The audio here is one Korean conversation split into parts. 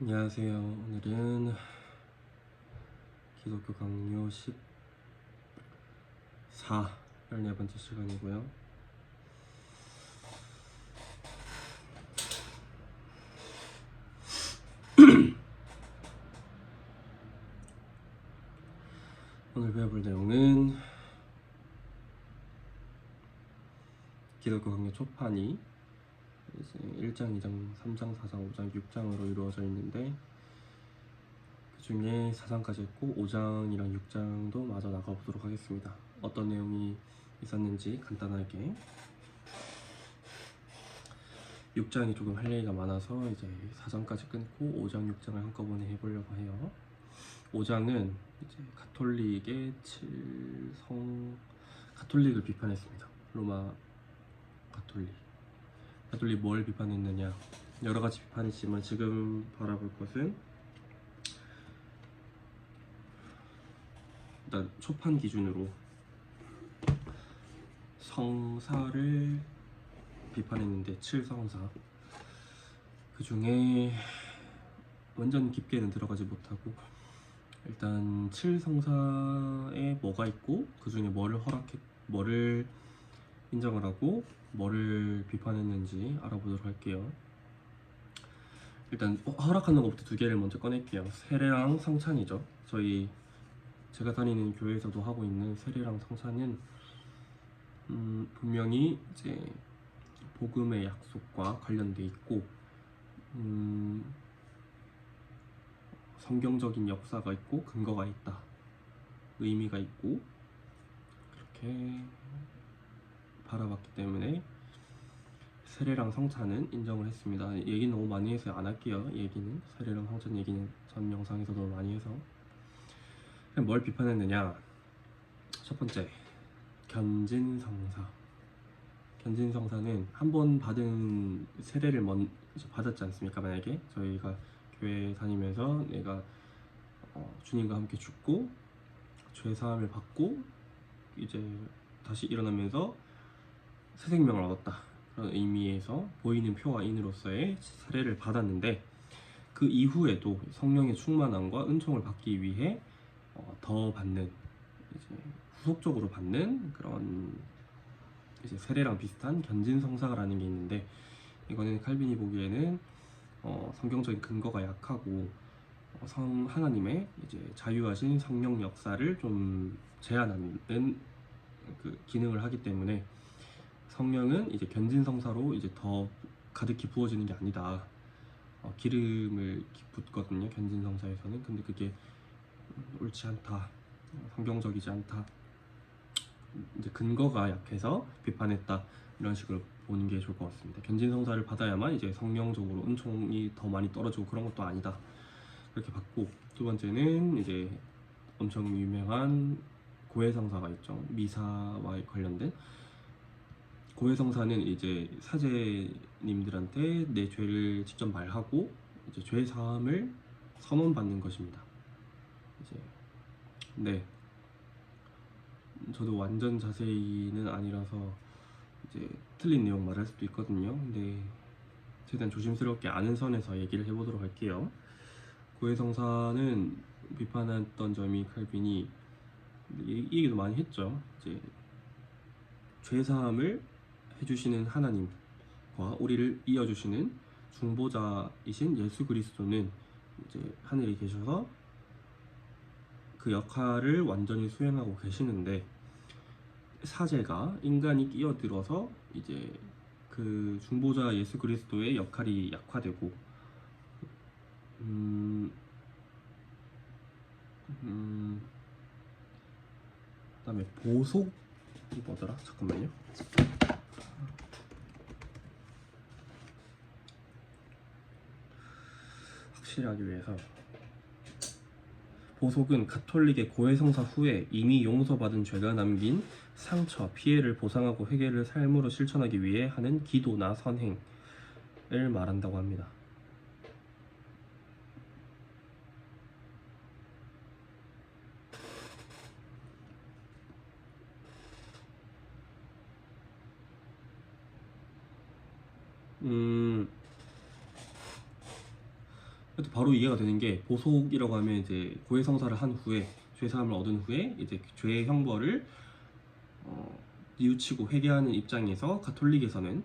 안녕하세요. 오늘은 기독교 강요 14번째 시간이고요. 오늘 배워볼 내용은 기독교 강요 초판이 이제 1장, 2장, 3장, 4장, 5장, 6장으로 이루어져 있는데 그 중에 4장까지 했고 5장이랑 6장도 마저 나가보도록 하겠습니다. 어떤 내용이 있었는지 간단하게. 6장이 조금 할 얘기가 많아서 이제 4장까지 끊고 5장, 6장을 한꺼번에 해보려고 해요. 5장은 이제 가톨릭의 가톨릭을 비판했습니다. 로마 가톨릭 뭘 비판했느냐, 여러 가지 비판했지만 지금 바라볼 것은 일단 초판 기준으로 성사를 비판했는데 7성사, 그 중에 완전 깊게는 들어가지 못하고 일단 7성사에 뭐가 있고 그 중에 뭐를 인정을 하고 뭐를 비판했는지 알아보도록 할게요. 일단 허락하는 것부터 두 개를 먼저 꺼낼게요. 세례랑 성찬이죠. 제가 다니는 교회에서도 하고 있는 세례랑 성찬은 분명히 이제 복음의 약속과 관련돼 있고 성경적인 역사가 있고 근거가 있다, 의미가 있고, 그렇게 바라봤기 때문에 세례랑 성찬은 인정을 했습니다. 얘기 너무 많이 해서 안 할게요. 얘기는 세례랑 성찬 얘기는 전 영상에서도 많이 해서. 그럼 뭘 비판했느냐, 첫 번째 견진성사는 한 번 받은 세례를 받았지 않습니까? 만약에 저희가 교회 다니면서 내가 주님과 함께 죽고 죄 사함을 받고 이제 다시 일어나면서 새 생명을 얻었다, 그런 의미에서 보이는 표와 인으로서의 세례를 받았는데, 그 이후에도 성령의 충만함과 은총을 받기 위해 더 받는, 이제 후속적으로 받는 그런 이제 세례랑 비슷한 견진성사라는 게 있는데, 이거는 칼빈이 보기에는 성경적인 근거가 약하고 하나님의 이제 자유하신 성령 역사를 좀 제한하는 그 기능을 하기 때문에 성령은 이제 견진성사로 이제 더 가득히 부어지는 게 아니다. 기름을 붓거든요, 견진성사에서는. 근데 그게 옳지 않다, 성경적이지 않다, 이제 근거가 약해서 비판했다, 이런 식으로 보는 게 좋을 것 같습니다. 견진성사를 받아야만 이제 성령적으로 은총이 더 많이 떨어지고 그런 것도 아니다, 그렇게 봤고, 두 번째는 이제 엄청 유명한 고해성사가 있죠. 미사와 관련된 고해성사는 이제 사제님들한테 내 죄를 직접 말하고 이제 죄 사함을 선언받는 것입니다. 이제 네, 저도 완전 자세히는 아니라서 이제 틀린 내용 말할 수도 있거든요. 근데 최대한 조심스럽게 아는 선에서 얘기를 해보도록 할게요. 고해성사는 비판했던 점이, 칼빈이 이 얘기도 많이 했죠. 이제 죄사함을 해주시는 하나님과 우리를 이어주시는 중보자이신 예수 그리스도는 이제 하늘에 계셔서 그 역할을 완전히 수행하고 계시는데, 사제가 인간이 끼어들어서 이제 그 중보자 예수 그리스도의 역할이 약화되고 그다음에 보속이 뭐더라? 잠깐만요. 확실하기 위해서, 보속은 가톨릭의 고해성사 후에 이미 용서받은 죄가 남긴 상처, 피해를 보상하고 회개를 삶으로 실천하기 위해 하는 기도나 선행을 말한다고 합니다. 또 바로 이해가 되는 게 보속이라고 하면 이제 고해성사를 한 후에 죄사함을 얻은 후에 이제 죄의 형벌을 뉘우치고 회개하는 입장에서 가톨릭에서는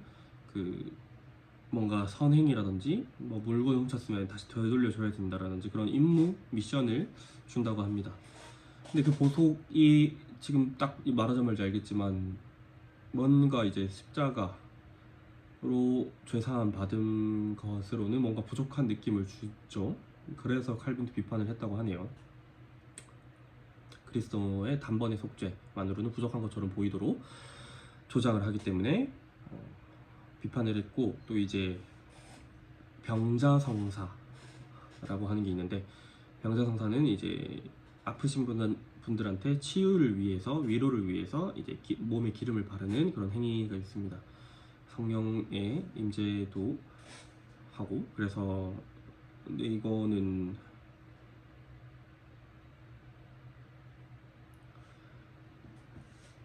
그 뭔가 선행이라든지 뭐 물건 훔쳤으면 다시 되돌려줘야 된다라든지 그런 임무 미션을 준다고 합니다. 근데 그 보속이 지금 딱 말하자마자 알겠지만 뭔가 이제 십자가로 죄사함 받은 것으로는 뭔가 부족한 느낌을 주죠. 그래서 칼빈도 비판을 했다고 하네요. 그리스도의 단번의 속죄만으로는 부족한 것처럼 보이도록 조장을 하기 때문에 비판을 했고, 또 이제 병자성사라고 하는 게 있는데, 병자성사는 이제 아프신 분들한테 치유를 위해서, 위로를 위해서 이제 몸에 기름을 바르는 그런 행위가 있습니다. 성령의 임재도 하고. 그래서 근데 이거는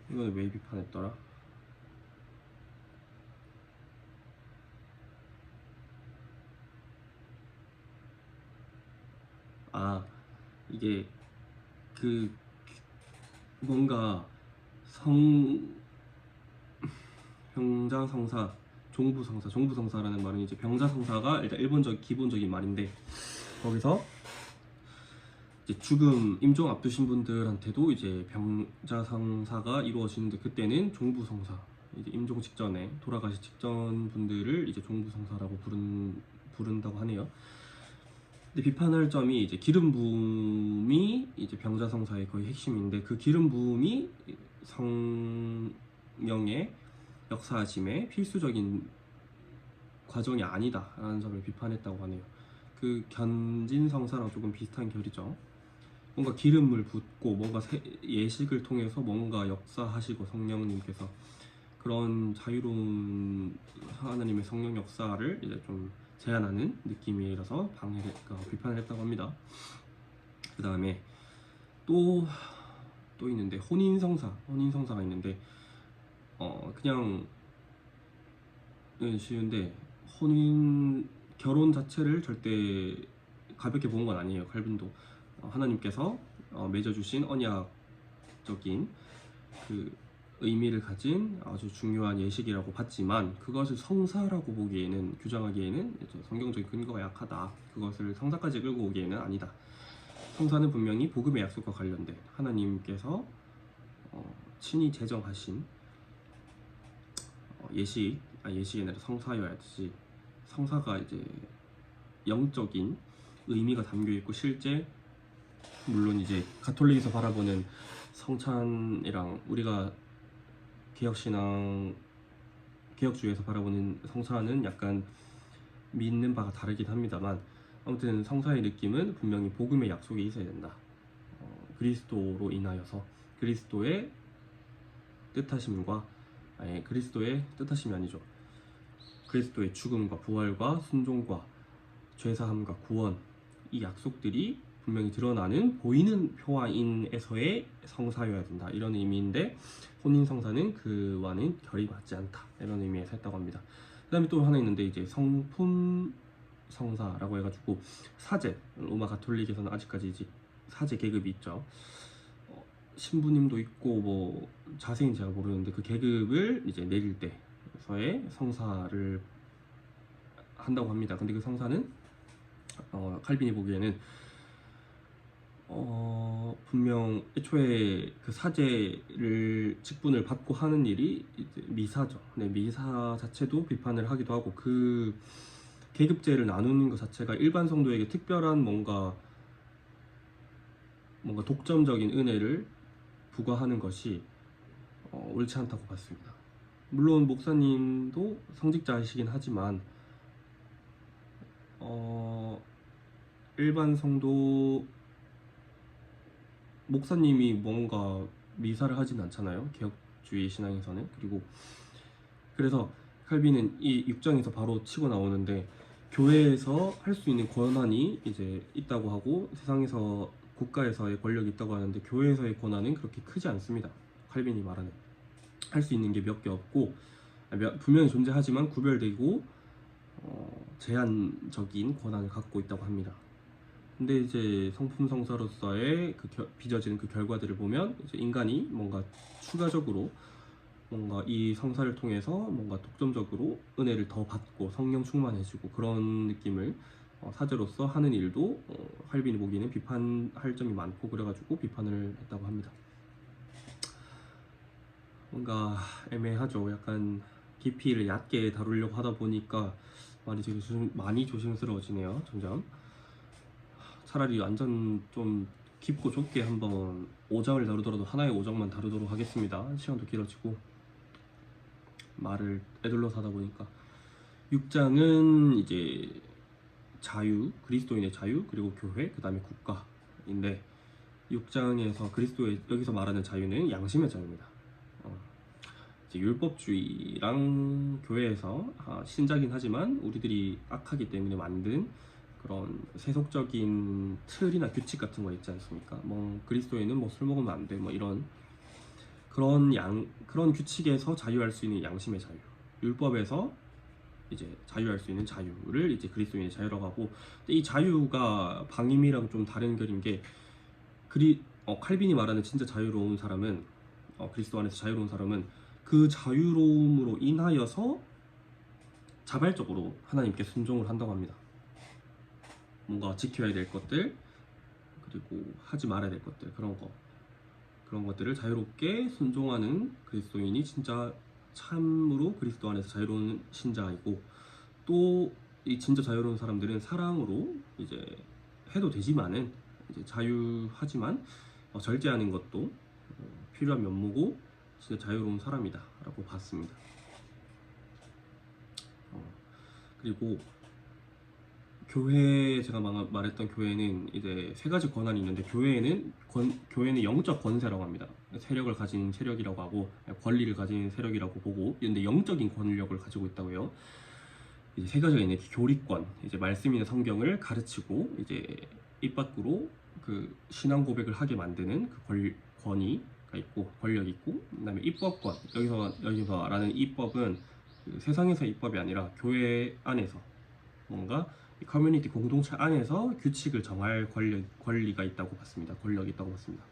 왜 비판했더라? 아, 이게 그 뭔가 병자성사, 종부성사라는 말은 이제 병자성사가 일단 일본적 기본적인 말인데, 거기서 이제 죽음 임종 앞두신 분들한테도 이제 병자성사가 이루어지는데, 그때는 종부성사, 이제 임종 직전에 돌아가시 직전 분들을 이제 종부성사라고 부른다고 하네요. 근데 비판할 점이 이제 기름 부음이 이제 병자성사의 거의 핵심인데, 그 기름 부음이 성령의 역사하심의 필수적인 과정이 아니다라는 점을 비판했다고 하네요. 그 견진성사랑 조금 비슷한 결이죠. 뭔가 기름을 붓고 뭔가 예식을 통해서 뭔가 역사하시고 성령님께서 그런 자유로운 하나님의 성령 역사를 이제 좀 제한하는 느낌이라서 비판을 했다고 합니다. 그 다음에 또 있는데 혼인성사가 있는데, 그냥 쉬운데 결혼 자체를 절대 가볍게 보는 건 아니에요. 칼빈도 하나님께서 맺어주신 언약적인 그 의미를 가진 아주 중요한 예식이라고 봤지만, 그것을 성사라고 보기에는, 규정하기에는 성경적인 근거가 약하다. 그것을 성사까지 끌고 오기에는 아니다. 성사는 분명히 복음의 약속과 관련된 하나님께서 친히 제정하신 예식이 아니라 성사여야지. 성사가 이제 영적인 의미가 담겨 있고, 실제 물론 이제 가톨릭에서 바라보는 성찬이랑 우리가 개혁주의에서 바라보는 성사는 약간 믿는 바가 다르긴 합니다만, 아무튼 성사의 느낌은 분명히 복음의 약속이 있어야 된다. 그리스도로 인하여서 그리스도의 뜻하심과, 그리스도의 뜻하심이 아니죠. 그리스도의 죽음과 부활과 순종과 죄사함과 구원, 이 약속들이 분명히 드러나는 보이는 표화인에서의 성사여야 된다, 이런 의미인데, 혼인성사는 그와는 결이 맞지 않다, 이런 의미에서 했다고 합니다. 그 다음에 또 하나 있는데, 이제 성품성사라고 해가지고 사제, 로마 가톨릭에서는 아직까지 이제 사제 계급이 있죠. 신부님도 있고 뭐 자세히는 제가 모르는데, 그 계급을 이제 내릴 때서의 성사를 한다고 합니다. 근데 그 성사는 칼빈이 보기에는 분명 애초에 그 사제를 직분을 받고 하는 일이 이제 미사죠. 네, 미사 자체도 비판을 하기도 하고, 그 계급제를 나누는 것 자체가 일반 성도에게 특별한 뭔가 독점적인 은혜를 부과하는 것이 옳지 않다고 봤습니다. 물론 목사님도 성직자이시긴 하지만 일반 성도 목사님이 뭔가 미사를 하진 않잖아요, 개혁주의 신앙에서는. 그래서 칼빈은 이 6장에서 바로 치고 나오는데, 교회에서 할 수 있는 권한이 이제 있다고 하고, 세상에서 국가에서의 권력이 있다고 하는데, 교회에서의 권한은 그렇게 크지 않습니다. 칼빈이 말하는 할 수 있는 게 몇 개 없고, 분명히 존재하지만 구별되고 제한적인 권한을 갖고 있다고 합니다. 근데 이제 성품성사로서의 빚어지는 그 결과들을 보면 이제 인간이 뭔가 추가적으로 뭔가 이 성사를 통해서 뭔가 독점적으로 은혜를 더 받고 성령 충만해지고 그런 느낌을 사제로서 하는 일도 할빈이 보기에는 비판할 점이 많고 그래가지고 비판을 했다고 합니다. 뭔가 애매하죠. 약간 깊이를 얕게 다루려고 하다 보니까 많이 조심스러워지네요. 점점. 차라리 완전 좀 깊고 좁게 한번 5장을 다루더라도 하나의 5장만 다루도록 하겠습니다. 시간도 길어지고 말을 애들러서 하다 보니까 6장은 이제 자유, 그리스도인의 자유, 그리고 교회, 그 다음에 국가인데 6장에서 여기서 말하는 자유는 양심의 자유입니다. 이제 율법주의랑 교회에서 신자긴 하지만 우리들이 악하기 때문에 만든 그런 세속적인 틀이나 규칙 같은 거 있지 않습니까? 뭐 그리스도인은 뭐 술 먹으면 안 돼, 뭐 이런 그런 규칙에서 자유할 수 있는 양심의 자유, 율법에서 이제 자유할 수 있는 자유를 이제 그리스도인의 자유라고 하고, 근데 이 자유가 방임이랑 좀 다른 결인 게 칼빈이 말하는 진짜 자유로운 사람은 그리스도 안에서 자유로운 사람은 그 자유로움으로 인하여서 자발적으로 하나님께 순종을 한다고 합니다. 뭔가 지켜야 될 것들 그리고 하지 말아야 될 것들 그런 것들을 자유롭게 순종하는 그리스도인이 진짜 참으로 그리스도 안에서 자유로운 신자이고, 또 이 진짜 자유로운 사람들은 사랑으로 이제 해도 되지만은 이제 자유하지만 절제하는 것도 필요한 면모고 진짜 자유로운 사람이다라고 봤습니다. 그리고 제가 말했던 교회는 이제 세 가지 권한이 있는데 교회는 영적 권세라고 합니다. 세력을 가진 세력이라고 하고 권리를 가진 세력이라고 보고, 근데 영적인 권력을 가지고 있다고 해요. 이제 세 가지가 있는데 교리권, 이제 말씀이나 성경을 가르치고 이제 입 밖으로 그 신앙 고백을 하게 만드는 그 권위가 있고 권력이 있고, 그다음에 입법권, 여기서 말하는 입법은 그 세상에서 입법이 아니라 교회 안에서 뭔가 커뮤니티 공동체 안에서 규칙을 정할 권리가 있다고 봤습니다. 권력이 있다고 봤습니다.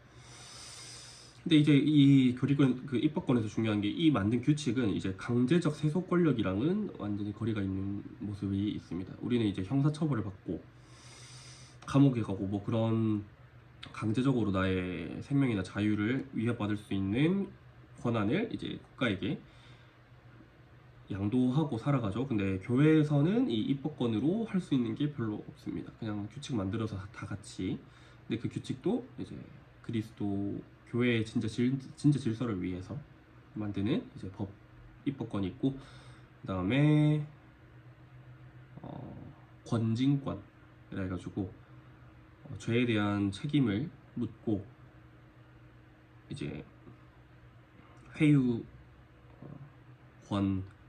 근데 이제 이 교리권, 그 입법권에서 중요한 게 이 만든 규칙은 이제 강제적 세속 권력이랑은 완전히 거리가 있는 모습이 있습니다. 우리는 이제 형사처벌을 받고 감옥에 가고 뭐 그런 강제적으로 나의 생명이나 자유를 위협받을 수 있는 권한을 이제 국가에게 양도하고 살아가죠. 근데 교회에서는 이 입법권으로 할 수 있는 게 별로 없습니다. 그냥 규칙 만들어서 다 같이. 근데 그 규칙도 이제 그리스도 교회의 진짜 질서를 위해서 만드는 이제 입법권이 있고, 그 다음에 권징권 이래가지고 죄에 대한 책임을 묻고 이제 회유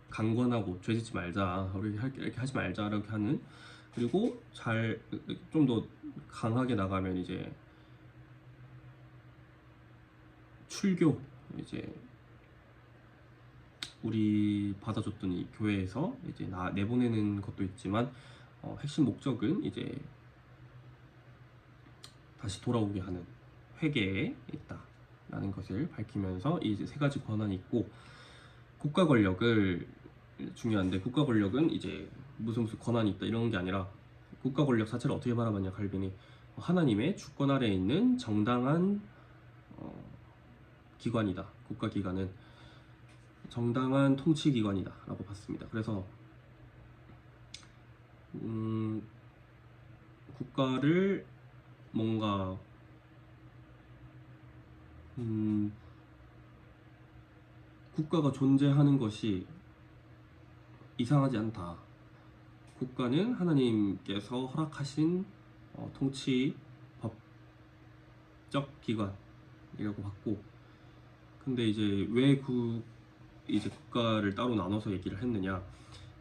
강권하고 죄 짓지 말자, 우리 이렇게 하지 말자 이렇게 하는, 그리고 좀 더 강하게 나가면 이제 출교, 이제 우리 받아줬던 이 교회에서 이제 내보내는 것도 있지만 핵심 목적은 이제 다시 돌아오게 하는 회개에 있다라는 것을 밝히면서 이제 세 가지 권한이 있고, 국가 권력을 중요한데 국가 권력은 이제 무슨 권한이 있다 이런 게 아니라 국가 권력 자체를 어떻게 바라봤냐 칼빈이 하나님의 주권 아래에 있는 정당한 기관이다. 국가기관은 정당한 통치기관이다 라고 봤습니다. 그래서 국가를 뭔가 국가가 존재하는 것이 이상하지 않다. 국가는 하나님께서 허락하신 통치 법적 기관이라고 봤고, 근데 이제 왜 이제 국가를 따로 나눠서 얘기를 했느냐?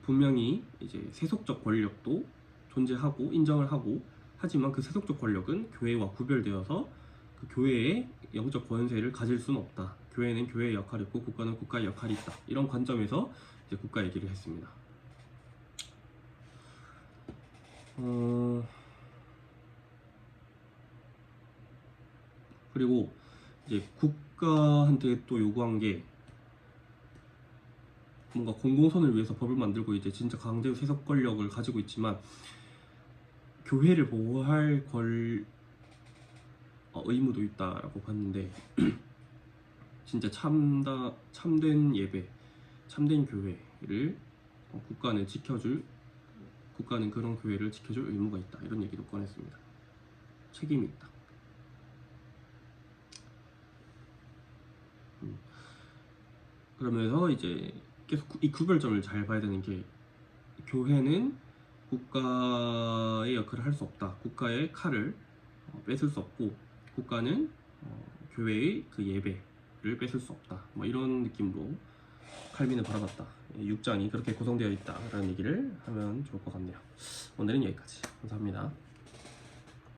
분명히 이제 세속적 권력도 존재하고 인정을 하고, 하지만 그 세속적 권력은 교회와 구별되어서 그 교회의 영적 권세를 가질 수는 없다. 교회는 교회의 역할이 있고 국가는 국가의 역할이 있다. 이런 관점에서 이제 국가 얘기를 했습니다. 그리고 이제 국가한테 또 요구한 게 뭔가 공공선을 위해서 법을 만들고 이제 진짜 강제 세습 권력을 가지고 있지만 교회를 보호할 의무도 있다라고 봤는데 진짜 참된 예배, 참된 교회를 국가는 그런 교회를 지켜줄 의무가 있다 이런 얘기도 꺼냈습니다. 책임이 있다. 그러면서 이제 계속 이 구별점을 잘 봐야 되는 게 교회는 국가의 역할을 할 수 없다. 국가의 칼을 뺏을 수 없고 국가는 교회의 그 예배를 뺏을 수 없다. 뭐 이런 느낌으로 칼빈을 바라봤다. 6장이 그렇게 구성되어 있다라는 얘기를 하면 좋을 것 같네요. 오늘은 여기까지. 감사합니다.